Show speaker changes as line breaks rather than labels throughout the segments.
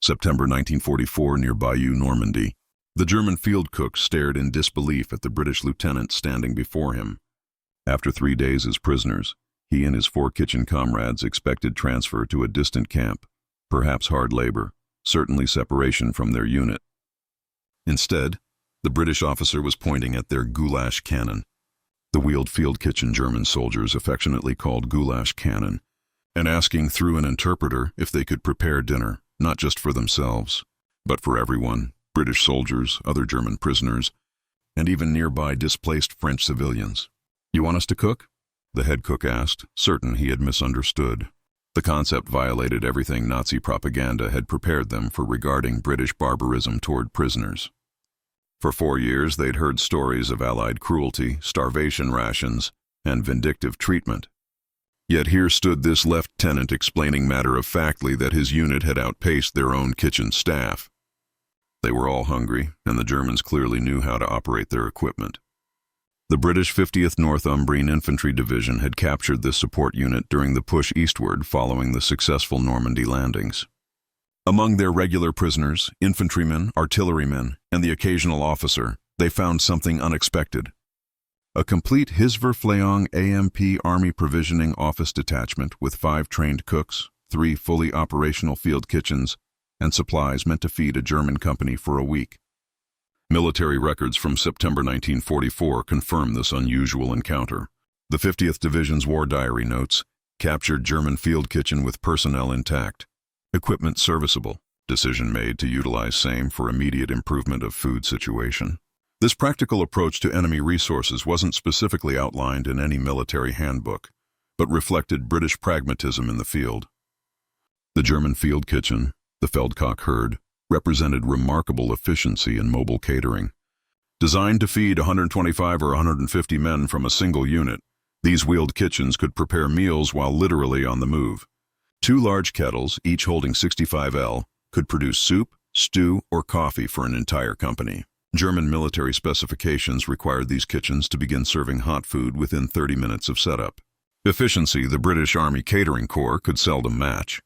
September 1944, near Bayeux, Normandy. The German field cook stared in disbelief at the British lieutenant standing before him. After 3 days as prisoners, he and his 4 kitchen comrades expected transfer to a distant camp, perhaps hard labor, certainly separation from their unit. Instead, the British officer was pointing at their Goulash Cannon, the wheeled field kitchen German soldiers affectionately called Goulash Cannon, and asking through an interpreter if they could prepare dinner, not just for themselves, but for everyone, British soldiers, other German prisoners, and even nearby displaced French civilians. "You want us to cook?" the head cook asked, certain he had misunderstood. The concept violated everything Nazi propaganda had prepared them for regarding British barbarism toward prisoners. For 4 years, they'd heard stories of Allied cruelty, starvation rations, and vindictive treatment. Yet here stood this lieutenant explaining matter-of-factly that his unit had outpaced their own kitchen staff. They were all hungry, and the Germans clearly knew how to operate their equipment. The British 50th Northumbrian Infantry Division had captured this support unit during the push eastward following the successful Normandy landings. Among their regular prisoners, infantrymen, artillerymen, and the occasional officer, they found something unexpected. A complete Hilfsverpflegung AMP Army Provisioning Office detachment with 5 trained cooks, 3 fully operational field kitchens, and supplies meant to feed a German company for a week. Military records from September 1944 confirm this unusual encounter. The 50th Division's war diary notes, "Captured German field kitchen with personnel intact. Equipment serviceable. Decision made to utilize same for immediate improvement of food situation." This practical approach to enemy resources wasn't specifically outlined in any military handbook, but reflected British pragmatism in the field. The German field kitchen, the Feldkoch heard, represented remarkable efficiency in mobile catering. Designed to feed 125 or 150 men from a single unit, these wheeled kitchens could prepare meals while literally on the move. 2 large kettles, each holding 65 L, could produce soup, stew, or coffee for an entire company. German military specifications required these kitchens to begin serving hot food within 30 minutes of setup. Efficiency the British Army Catering Corps could seldom match.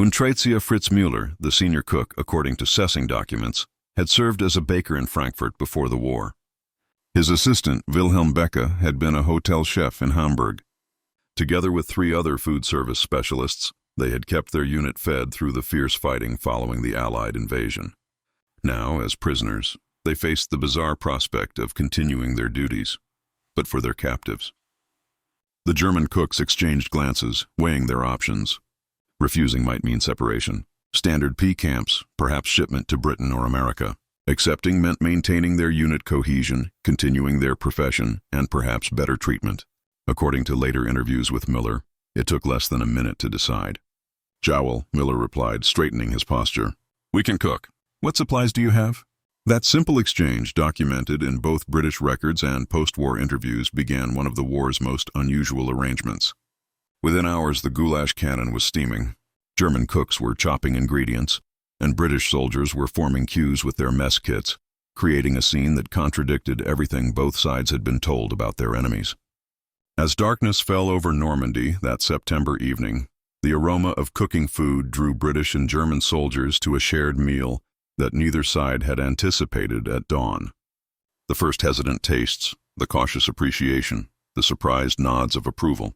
Unteroffizier Fritz Müller, the senior cook, according to Sessing documents, had served as a baker in Frankfurt before the war. His assistant, Wilhelm Becke, had been a hotel chef in Hamburg. Together with 3 other food service specialists, they had kept their unit fed through the fierce fighting following the Allied invasion. Now, as prisoners, they faced the bizarre prospect of continuing their duties, but for their captives. The German cooks exchanged glances, weighing their options. Refusing might mean separation. Standard P camps, perhaps shipment to Britain or America. Accepting meant maintaining their unit cohesion, continuing their profession, and perhaps better treatment. According to later interviews with Miller, it took less than a minute to decide. "Jowl," Miller replied, straightening his posture. "We can cook. What supplies do you have?" That simple exchange, documented in both British records and post-war interviews, began one of the war's most unusual arrangements. Within hours, the Goulash Cannon was steaming. German cooks were chopping ingredients, and British soldiers were forming queues with their mess kits, creating a scene that contradicted everything both sides had been told about their enemies. As darkness fell over Normandy that September evening, the aroma of cooking food drew British and German soldiers to a shared meal that neither side had anticipated at dawn. The first hesitant tastes, the cautious appreciation, the surprised nods of approval.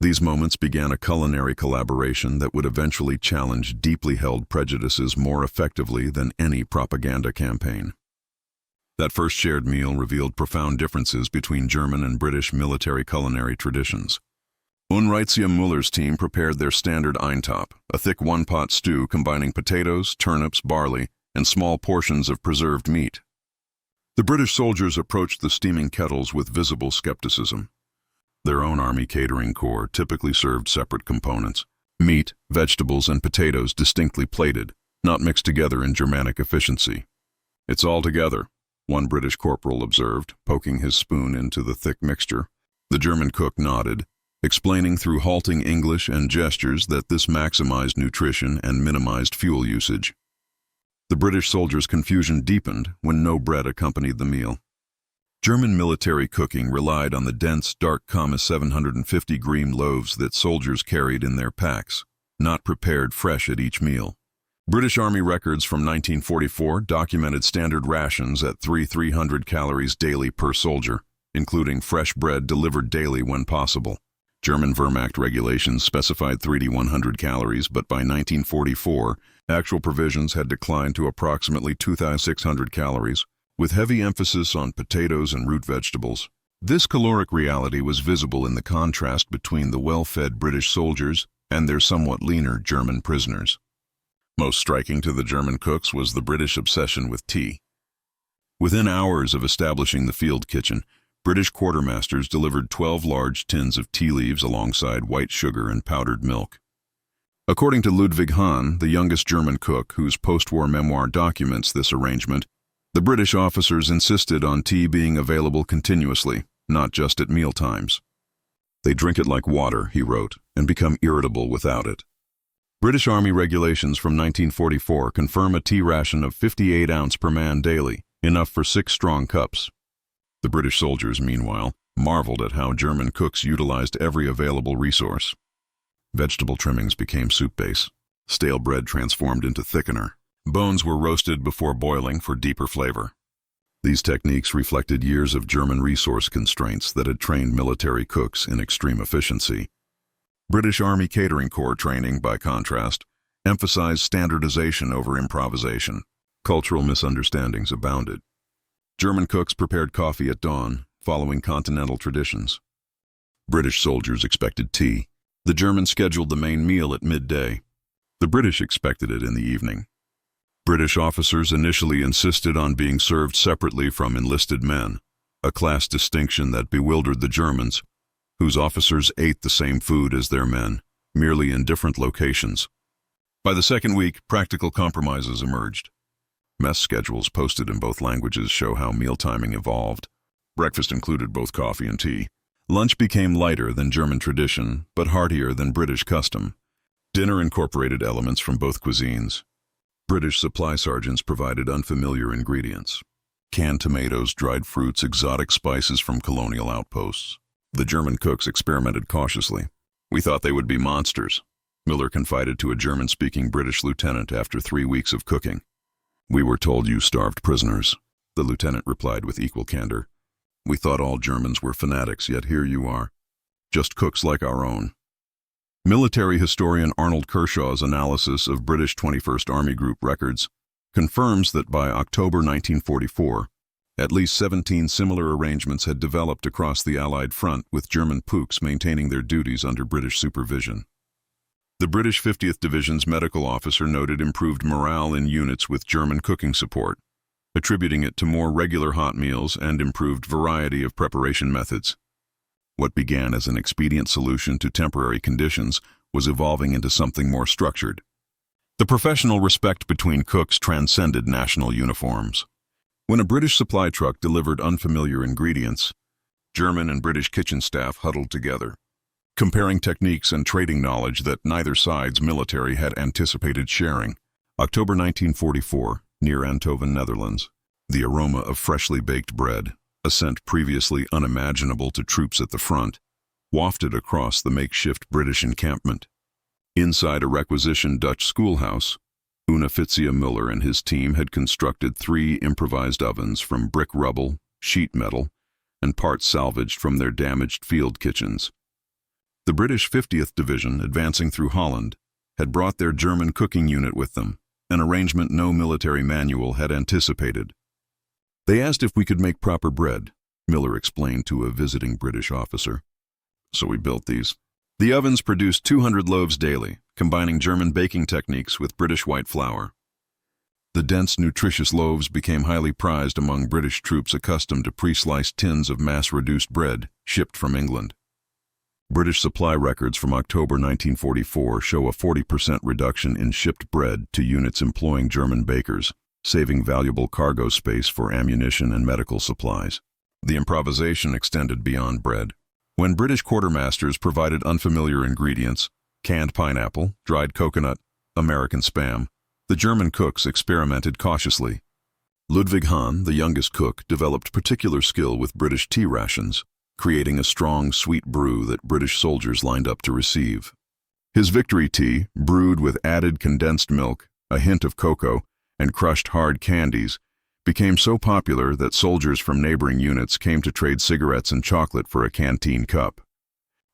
These moments began a culinary collaboration that would eventually challenge deeply held prejudices more effectively than any propaganda campaign. That first shared meal revealed profound differences between German and British military culinary traditions. Unteroffizier Müller's team prepared their standard Eintopf, a thick one-pot stew combining potatoes, turnips, barley, and small portions of preserved meat. The British soldiers approached the steaming kettles with visible skepticism. Their own Army Catering Corps typically served separate components, meat, vegetables, and potatoes distinctly plated, not mixed together in Germanic efficiency. "It's all together," one British corporal observed, poking his spoon into the thick mixture. The German cook nodded, explaining through halting English and gestures that this maximized nutrition and minimized fuel usage. The British soldiers' confusion deepened when no bread accompanied the meal. German military cooking relied on the dense, dark 750-gram loaves that soldiers carried in their packs, not prepared fresh at each meal. British Army records from 1944 documented standard rations at 300 calories daily per soldier, including fresh bread delivered daily when possible. German Wehrmacht regulations specified 100 calories, but by 1944, actual provisions had declined to approximately 2,600 calories, with heavy emphasis on potatoes and root vegetables. This caloric reality was visible in the contrast between the well-fed British soldiers and their somewhat leaner German prisoners. Most striking to the German cooks was the British obsession with tea. Within hours of establishing the field kitchen, British quartermasters delivered 12 large tins of tea leaves alongside white sugar and powdered milk. According to WWII, the youngest German cook, whose post-war memoir documents this arrangement, the British officers insisted on tea being available continuously, not just at mealtimes. "They drink it like water," he wrote, "and become irritable without it." British Army regulations from 1944 confirm a tea ration of 58 ounces per man daily, enough for 6 strong cups. The British soldiers, meanwhile, marveled at how German cooks utilized every available resource. Vegetable trimmings became soup base, stale bread transformed into thickener, bones were roasted before boiling for deeper flavor. These techniques reflected years of German resource constraints that had trained military cooks in extreme efficiency. British Army Catering Corps training, by contrast, emphasized standardization over improvisation. Cultural misunderstandings abounded. German cooks prepared coffee at dawn, following continental traditions. British soldiers expected tea. The Germans scheduled the main meal at midday. The British expected it in the evening. British officers initially insisted on being served separately from enlisted men, a class distinction that bewildered the Germans, whose officers ate the same food as their men, merely in different locations. By the second week, practical compromises emerged. Mess schedules posted in both languages show how meal timing evolved. Breakfast included both coffee and tea. Lunch became lighter than German tradition, but heartier than British custom. Dinner incorporated elements from both cuisines. British supply sergeants provided unfamiliar ingredients: canned tomatoes, dried fruits, exotic spices from colonial outposts. The German cooks experimented cautiously. "We thought they would be monsters," Miller confided to a German-speaking British lieutenant after 3 weeks of cooking. "We were told you starved prisoners," the lieutenant replied with equal candor. "We thought all Germans were fanatics, yet here you are, just cooks like our own." Military historian Arnold Kershaw's analysis of British 21st Army Group records confirms that by October 1944, at least 17 similar arrangements had developed across the Allied front, with German POWs maintaining their duties under British supervision. The British 50th Division's medical officer noted improved morale in units with German cooking support, attributing it to more regular hot meals and improved variety of preparation methods. What began as an expedient solution to temporary conditions was evolving into something more structured. The professional respect between cooks transcended national uniforms. When a British supply truck delivered unfamiliar ingredients, German and British kitchen staff huddled together, comparing techniques and trading knowledge that neither side's military had anticipated sharing. October 1944, near Eindhoven, Netherlands. The aroma of freshly baked bread, a scent previously unimaginable to troops at the front, wafted across the makeshift British encampment. Inside a requisitioned Dutch schoolhouse, Uniffizier Müller and his team had constructed 3 improvised ovens from brick rubble, sheet metal, and parts salvaged from their damaged field kitchens. The British 50th Division, advancing through Holland, had brought their German cooking unit with them, an arrangement no military manual had anticipated. "They asked if we could make proper bread," Miller explained to a visiting British officer. "So we built these." The ovens produced 200 loaves daily, combining German baking techniques with British white flour. The dense, nutritious loaves became highly prized among British troops accustomed to pre-sliced tins of mass-reduced bread shipped from England. British supply records from October 1944 show a 40% reduction in shipped bread to units employing German bakers, saving valuable cargo space for ammunition and medical supplies. The improvisation extended beyond bread. When British quartermasters provided unfamiliar ingredients, canned pineapple, dried coconut, American spam, the German cooks experimented cautiously. Ludwig Hahn, the youngest cook, developed particular skill with British tea rations, creating a strong, sweet brew that British soldiers lined up to receive. His victory tea, brewed with added condensed milk, a hint of cocoa, and crushed hard candies, became so popular that soldiers from neighboring units came to trade cigarettes and chocolate for a canteen cup.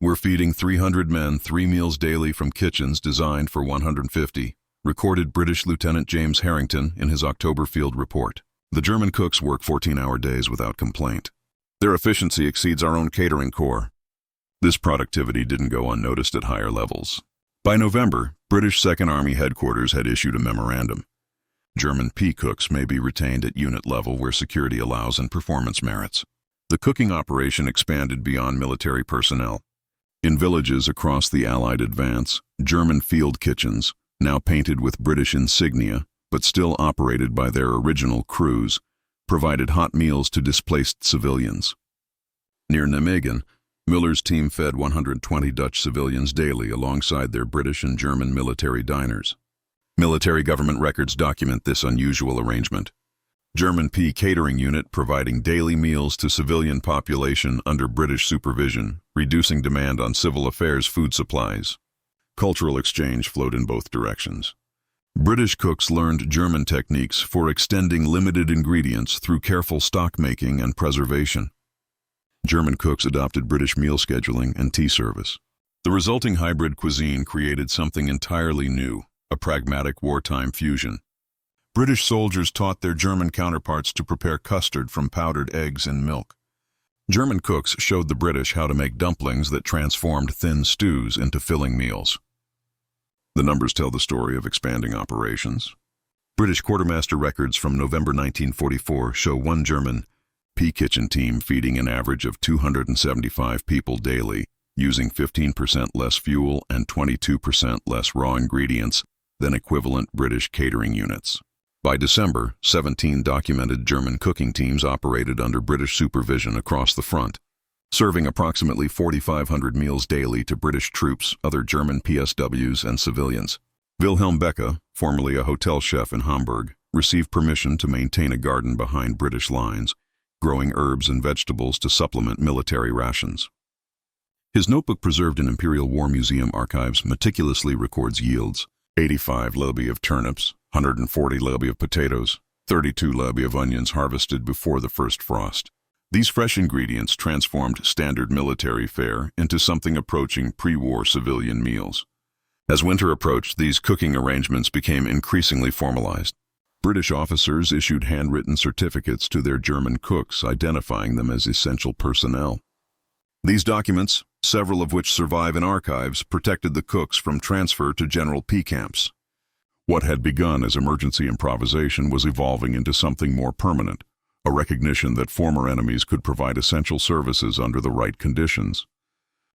"We're feeding 300 men 3 meals daily from kitchens designed for 150, recorded British Lieutenant James Harrington in his October field report. The German cooks work 14-hour days without complaint. Their efficiency exceeds our own catering corps. This productivity didn't go unnoticed at higher levels. By November, British Second Army Headquarters had issued a memorandum. German P cooks may be retained at unit level where security allows and performance merits. The cooking operation expanded beyond military personnel. In villages across the Allied advance, German field kitchens, now painted with British insignia, but still operated by their original crews, provided hot meals to displaced civilians. Near Nijmegen, Müller's team fed 120 Dutch civilians daily alongside their British and German military diners. Military government records document this unusual arrangement. German P catering unit providing daily meals to civilian population under British supervision, reducing demand on civil affairs food supplies. Cultural exchange flowed in both directions. British cooks learned German techniques for extending limited ingredients through careful stock making and preservation. German cooks adopted British meal scheduling and tea service. The resulting hybrid cuisine created something entirely new, a pragmatic wartime fusion. British soldiers taught their German counterparts to prepare custard from powdered eggs and milk. German cooks showed the British how to make dumplings that transformed thin stews into filling meals. The numbers tell the story of expanding operations. British quartermaster records from November 1944 show one German P kitchen team feeding an average of 275 people daily, using 15% less fuel and 22% less raw ingredients than equivalent British catering units. By December, 17 documented German cooking teams operated under British supervision across the front, serving approximately 4,500 meals daily to British troops, other German PSWs, and civilians. Wilhelm Becke, formerly a hotel chef in Hamburg, received permission to maintain a garden behind British lines, growing herbs and vegetables to supplement military rations. His notebook preserved in Imperial War Museum archives meticulously records yields: 85 lb of turnips, 140 lb of potatoes, 32 lb of onions harvested before the first frost. These fresh ingredients transformed standard military fare into something approaching pre-war civilian meals. As winter approached, these cooking arrangements became increasingly formalized. British officers issued handwritten certificates to their German cooks, identifying them as essential personnel. These documents, several of which survive in archives, protected the cooks from transfer to General P camps. What had begun as emergency improvisation was evolving into something more permanent, a recognition that former enemies could provide essential services under the right conditions.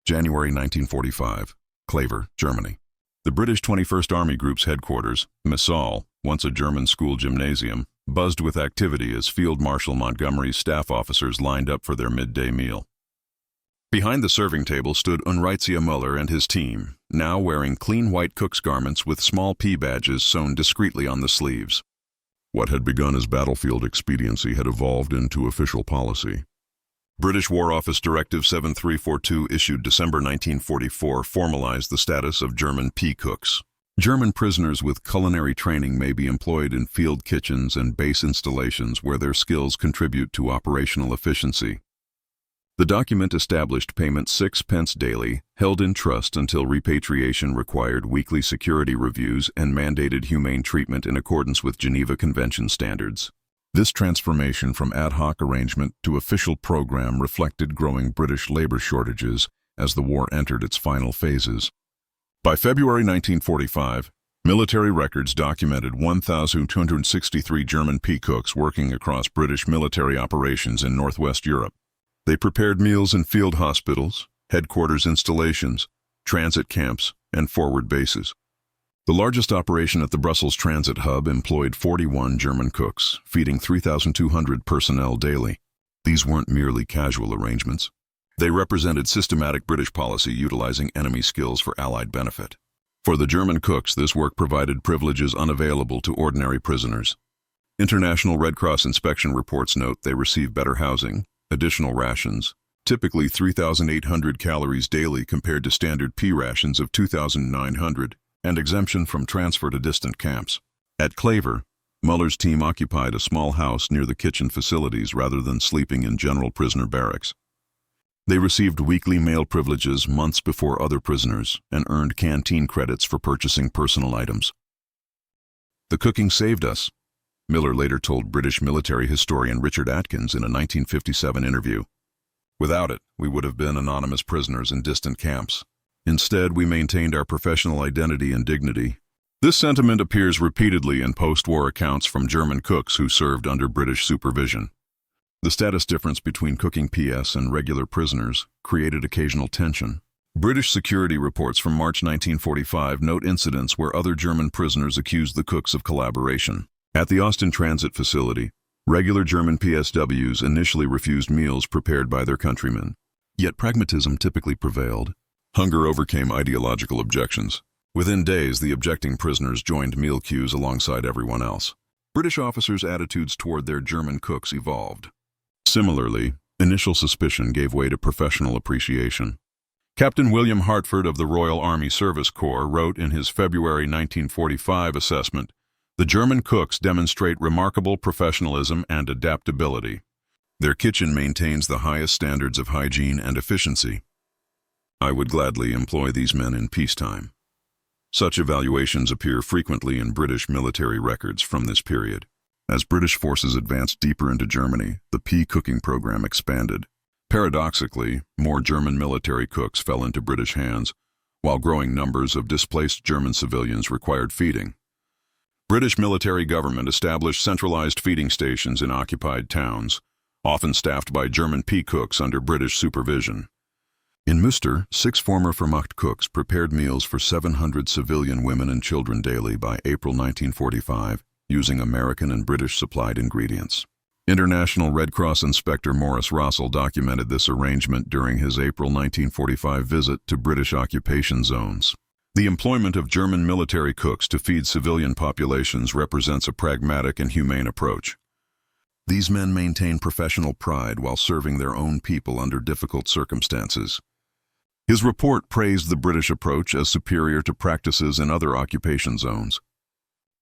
January 1945, Claver, Germany. The British 21st Army Group's headquarters, Messal, once a German school gymnasium, buzzed with activity as Field Marshal Montgomery's staff officers lined up for their midday meal. Behind the serving table stood Unreitzia Müller and his team, now wearing clean white cook's garments with small P badges sewn discreetly on the sleeves. What had begun as battlefield expediency had evolved into official policy. British War Office Directive 7342, issued December 1944, formalized the status of German P cooks. German prisoners with culinary training may be employed in field kitchens and base installations where their skills contribute to operational efficiency. The document established payment 6 pence daily, held in trust until repatriation, required weekly security reviews, and mandated humane treatment in accordance with Geneva Convention standards. This transformation from ad hoc arrangement to official program reflected growing British labor shortages as the war entered its final phases. By February 1945, military records documented 1,263 German P cooks working across British military operations in Northwest Europe. They prepared meals in field hospitals, headquarters installations, transit camps, and forward bases. The largest operation at the Brussels Transit Hub employed 41 German cooks, feeding 3,200 personnel daily. These weren't merely casual arrangements. They represented systematic British policy utilizing enemy skills for Allied benefit. For the German cooks, this work provided privileges unavailable to ordinary prisoners. International Red Cross inspection reports note they receive better housing, additional rations, typically 3,800 calories daily compared to standard P rations of 2,900, and exemption from transfer to distant camps. At Claver, Muller's team occupied a small house near the kitchen facilities rather than sleeping in general prisoner barracks. They received weekly meal privileges months before other prisoners and earned canteen credits for purchasing personal items. "The cooking saved us," Miller later told British military historian Richard Atkins in a 1957 interview. "Without it, we would have been anonymous prisoners in distant camps. Instead, we maintained our professional identity and dignity." This sentiment appears repeatedly in post-war accounts from German cooks who served under British supervision. The status difference between cooking PS and regular prisoners created occasional tension. British security reports from March 1945 note incidents where other German prisoners accused the cooks of collaboration. At the Austin Transit Facility, regular German PSWs initially refused meals prepared by their countrymen. Yet pragmatism typically prevailed. Hunger overcame ideological objections. Within days, the objecting prisoners joined meal queues alongside everyone else. British officers' attitudes toward their German cooks evolved. Similarly, initial suspicion gave way to professional appreciation. Captain William Hartford of the Royal Army Service Corps wrote in his February 1945 assessment, "The German cooks demonstrate remarkable professionalism and adaptability. Their kitchen maintains the highest standards of hygiene and efficiency. I would gladly employ these men in peacetime." Such evaluations appear frequently in British military records from this period. As British forces advanced deeper into Germany, the pea cooking program expanded. Paradoxically, more German military cooks fell into British hands, while growing numbers of displaced German civilians required feeding. British military government established centralized feeding stations in occupied towns, often staffed by German pea cooks under British supervision. In Münster, 6 former Wehrmacht cooks prepared meals for 700 civilian women and children daily by April 1945, using American and British supplied ingredients. International Red Cross Inspector Maurice Rossell documented this arrangement during his April 1945 visit to British occupation zones. The employment of German military cooks to feed civilian populations represents a pragmatic and humane approach. These men maintain professional pride while serving their own people under difficult circumstances. His report praised the British approach as superior to practices in other occupation zones.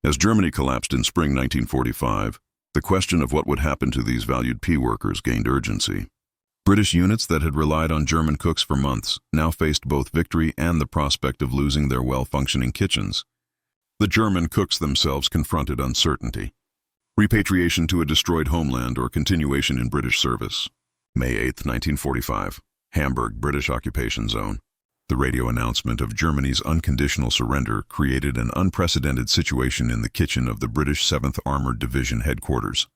As Germany collapsed in spring 1945, the question of what would happen to these valued pea workers gained urgency. British units that had relied on German cooks for months now faced both victory and the prospect of losing their well-functioning kitchens. The German cooks themselves confronted uncertainty. Repatriation to a destroyed homeland or continuation in British service. May 8, 1945, Hamburg, British occupation zone. The radio announcement of Germany's unconditional surrender created an unprecedented situation in the kitchen of the British 7th Armored Division headquarters.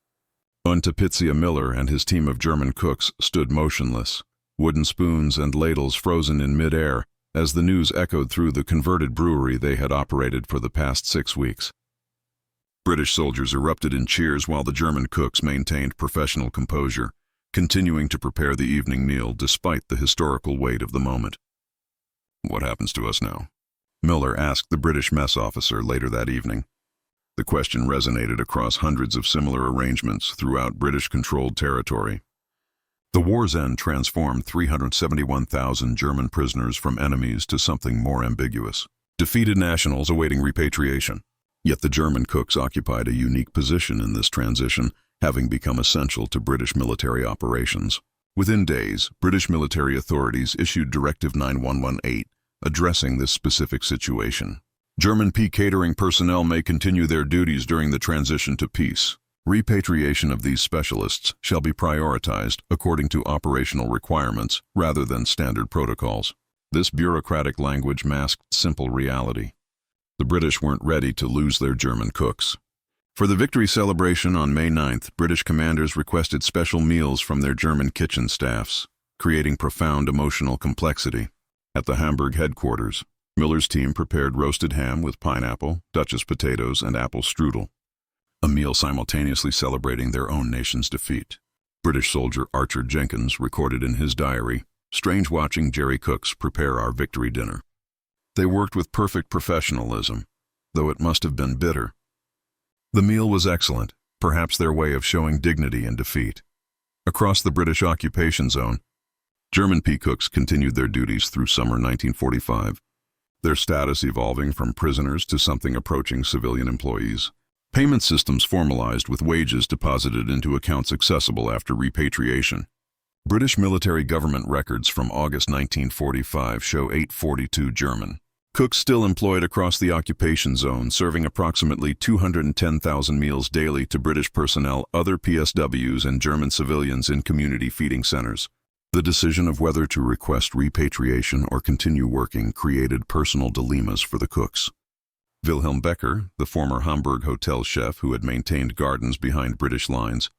Unterpizia Miller and his team of German cooks stood motionless, wooden spoons and ladles frozen in mid-air, as the news echoed through the converted brewery they had operated for the past 6 weeks. British soldiers erupted in cheers while the German cooks maintained professional composure, continuing to prepare the evening meal despite the historical weight of the moment. "What happens to us now?" Miller asked the British mess officer later that evening. The question resonated across hundreds of similar arrangements throughout British-controlled territory. The war's end transformed 371,000 German prisoners from enemies to something more ambiguous. Defeated nationals awaiting repatriation. Yet the German cooks occupied a unique position in this transition, having become essential to British military operations. Within days, British military authorities issued Directive 9118, addressing this specific situation. German pea catering personnel may continue their duties during the transition to peace. Repatriation of these specialists shall be prioritized according to operational requirements rather than standard protocols. This bureaucratic language masked simple reality. The British weren't ready to lose their German cooks. For the victory celebration on May 9th, British commanders requested special meals from their German kitchen staffs, creating profound emotional complexity. At the Hamburg headquarters, Miller's team prepared roasted ham with pineapple, Duchess potatoes, and apple strudel, a meal simultaneously celebrating their own nation's defeat. British soldier Archer Jenkins recorded in his diary, "Strange watching Jerry cooks prepare our victory dinner. They worked with perfect professionalism, though it must have been bitter. The meal was excellent, perhaps their way of showing dignity in defeat." Across the British occupation zone, German pea cooks continued their duties through summer 1945, their status evolving from prisoners to something approaching civilian employees. Payment systems formalized with wages deposited into accounts accessible after repatriation. British military government records from August 1945 show 842 German cooks still employed across the occupation zone, serving approximately 210,000 meals daily to British personnel, other PSWs, and German civilians in community feeding centers. The decision of whether to request repatriation or continue working created personal dilemmas for the cooks. Wilhelm Becker, the former Hamburg hotel chef who had maintained gardens behind British lines,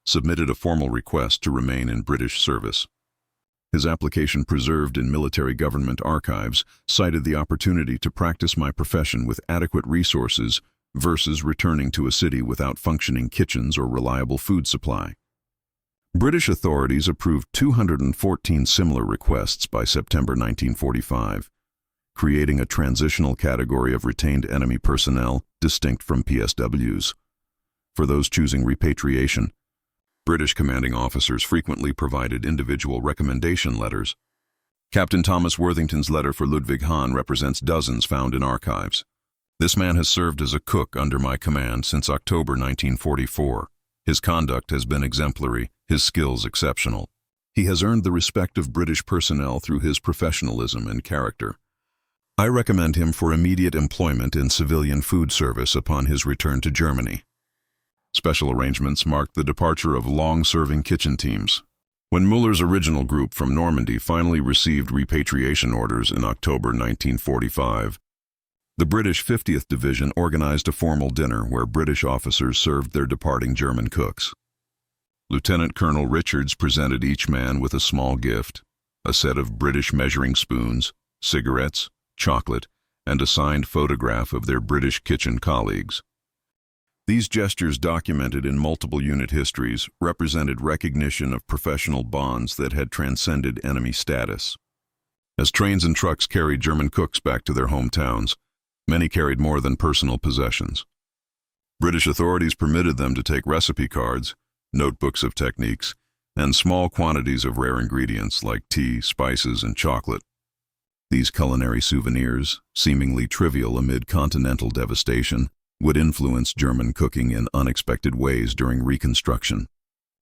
submitted a formal request to remain in British service. His application, preserved in military government archives, cited the opportunity to practice my profession with adequate resources versus returning to a city without functioning kitchens or reliable food supply. British authorities approved 214 similar requests by September 1945, creating a transitional category of retained enemy personnel distinct from PSWs. For those choosing repatriation, British commanding officers frequently provided individual recommendation letters. Captain Thomas Worthington's letter for Ludwig Hahn represents dozens found in archives. This man has served as a cook under my command since October 1944. His conduct has been exemplary, his skills exceptional. He has earned the respect of British personnel through his professionalism and character. I recommend him for immediate employment in civilian food service upon his return to Germany. Special arrangements marked the departure of long-serving kitchen teams. When Müller's original group from Normandy finally received repatriation orders in October 1945, the British 50th Division organized a formal dinner where British officers served their departing German cooks. Lieutenant Colonel Richards presented each man with a small gift, a set of British measuring spoons, cigarettes, chocolate, and a signed photograph of their British kitchen colleagues. These gestures, documented in multiple unit histories, represented recognition of professional bonds that had transcended enemy status. As trains and trucks carried German cooks back to their hometowns, many carried more than personal possessions. British authorities permitted them to take recipe cards, notebooks of techniques, and small quantities of rare ingredients like tea, spices, and chocolate. These culinary souvenirs, seemingly trivial amid continental devastation, would influence German cooking in unexpected ways during Reconstruction.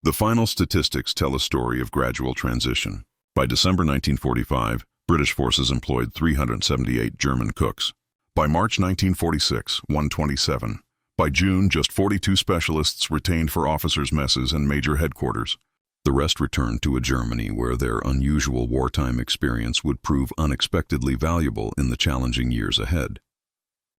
The final statistics tell a story of gradual transition. By December 1945, British forces employed 378 German cooks. By March 1946, 127. By June, just 42 specialists retained for officers' messes and major headquarters. The rest returned to a Germany where their unusual wartime experience would prove unexpectedly valuable in the challenging years ahead.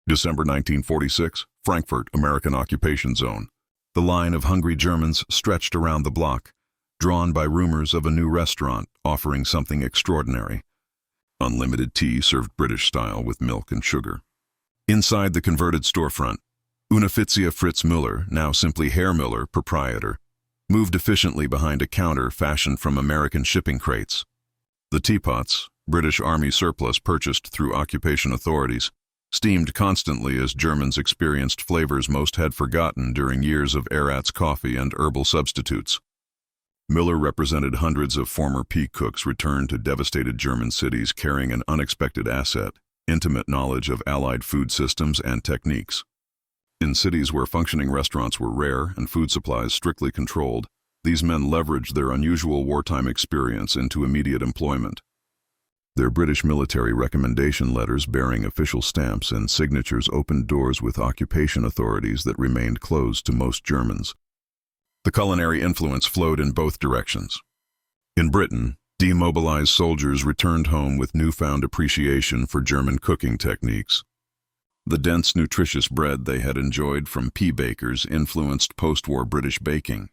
December 1946, Frankfurt, American occupation zone. The line of hungry Germans stretched around the block, drawn by rumors of a new restaurant offering something extraordinary. Unlimited tea served British style with milk and sugar. Inside the converted storefront, Uniffizier Fritz Müller, now simply Herr Müller, proprietor, moved efficiently behind a counter fashioned from American shipping crates. The teapots, British Army surplus purchased through occupation authorities, steamed constantly as Germans experienced flavors most had forgotten during years of ersatz coffee and herbal substitutes. Müller represented hundreds of former peak cooks returned to devastated German cities carrying an unexpected asset, intimate knowledge of Allied food systems and techniques. In cities where functioning restaurants were rare and food supplies strictly controlled, these men leveraged their unusual wartime experience into immediate employment. Their British military recommendation letters bearing official stamps and signatures opened doors with occupation authorities that remained closed to most Germans. The culinary influence flowed in both directions. In Britain, demobilized soldiers returned home with newfound appreciation for German cooking techniques. The dense, nutritious bread they had enjoyed from pea bakers influenced post-war British baking.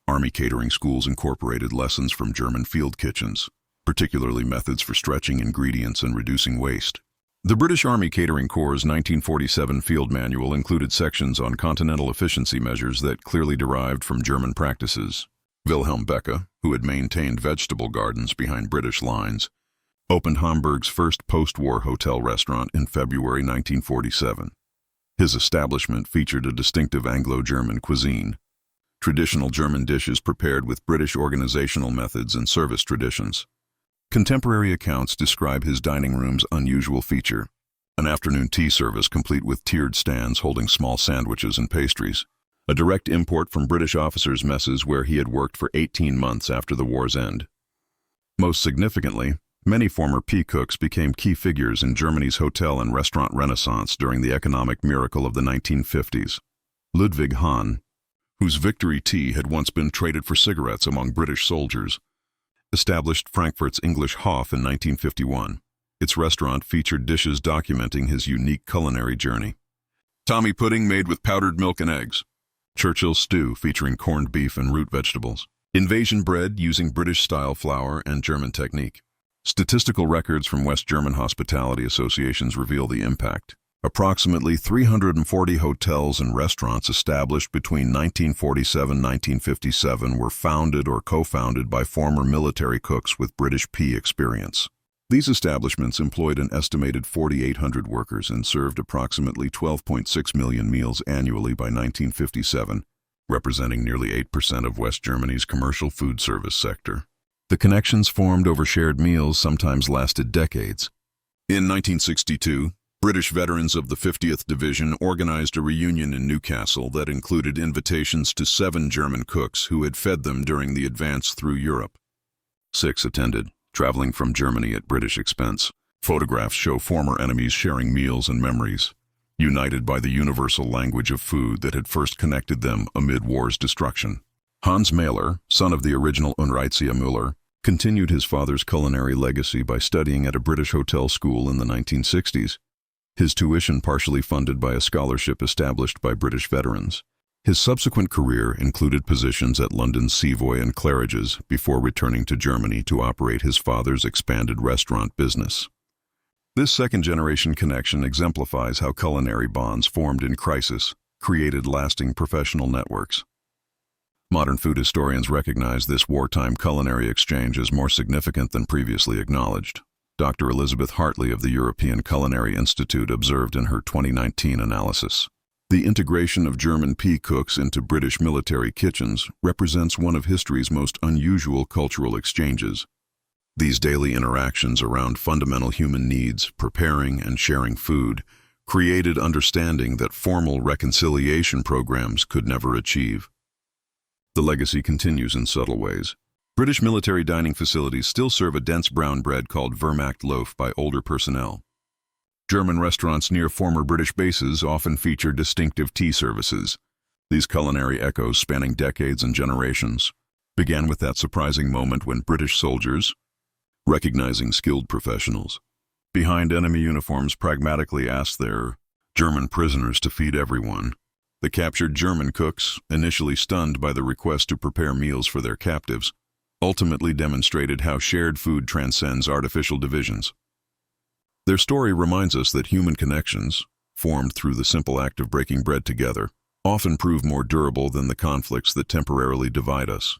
Army catering schools incorporated lessons from German field kitchens, particularly methods for stretching ingredients and reducing waste. The British Army Catering Corps' 1947 field manual included sections on continental efficiency measures that clearly derived from German practices. Wilhelm Becker, who had maintained vegetable gardens behind British lines, opened Hamburg's first post-war hotel restaurant in February 1947. His establishment featured a distinctive Anglo-German cuisine, traditional German dishes prepared with British organizational methods and service traditions. Contemporary accounts describe his dining room's unusual feature: An afternoon tea service complete with tiered stands holding small sandwiches and pastries. A direct import from British officers' messes where he had worked for 18 months after the war's end. Most significantly, many former P cooks became key figures in Germany's hotel and restaurant renaissance during the economic miracle of the 1950s. Ludwig Hahn, whose Victory tea had once been traded for cigarettes among British soldiers, established Frankfurt's English Hof in 1951. Its restaurant featured dishes documenting his unique culinary journey. Tommy pudding made with powdered milk and eggs. Churchill stew featuring corned beef and root vegetables. Invasion bread using British-style flour and German technique. Statistical records from West German hospitality associations reveal the impact. Approximately 340 hotels and restaurants established between 1947 and 1957 were founded or co-founded by former military cooks with British P experience. These establishments employed an estimated 4,800 workers and served approximately 12.6 million meals annually by 1957, representing nearly 8% of West Germany's commercial food service sector. The connections formed over shared meals sometimes lasted decades. In 1962, British veterans of the 50th Division organized a reunion in Newcastle that included invitations to 7 German cooks who had fed them during the advance through Europe. 6 attended, traveling from Germany at British expense. Photographs show former enemies sharing meals and memories, united by the universal language of food that had first connected them amid war's destruction. Hans Mahler, son of the original Unreitzia Müller, continued his father's culinary legacy by studying at a British hotel school in the 1960s, his tuition partially funded by a scholarship established by British veterans. His subsequent career included positions at London's Savoy and Claridge's before returning to Germany to operate his father's expanded restaurant business. This second-generation connection exemplifies how culinary bonds formed in crisis created lasting professional networks. Modern food historians recognize this wartime culinary exchange as more significant than previously acknowledged. Dr. Elizabeth Hartley of the European Culinary Institute observed in her 2019 analysis. The integration of German P cooks into British military kitchens represents one of history's most unusual cultural exchanges. These daily interactions around fundamental human needs, preparing and sharing food, created understanding that formal reconciliation programs could never achieve. The legacy continues in subtle ways. British military dining facilities still serve a dense brown bread called Wehrmacht loaf by older personnel. German restaurants near former British bases often feature distinctive tea services. These culinary echoes, spanning decades and generations, began with that surprising moment when British soldiers, recognizing skilled professionals behind enemy uniforms, pragmatically asked their German prisoners to feed everyone. The captured German cooks, initially stunned by the request to prepare meals for their captives, ultimately demonstrated how shared food transcends artificial divisions. Their story reminds us that human connections, formed through the simple act of breaking bread together, often prove more durable than the conflicts that temporarily divide us.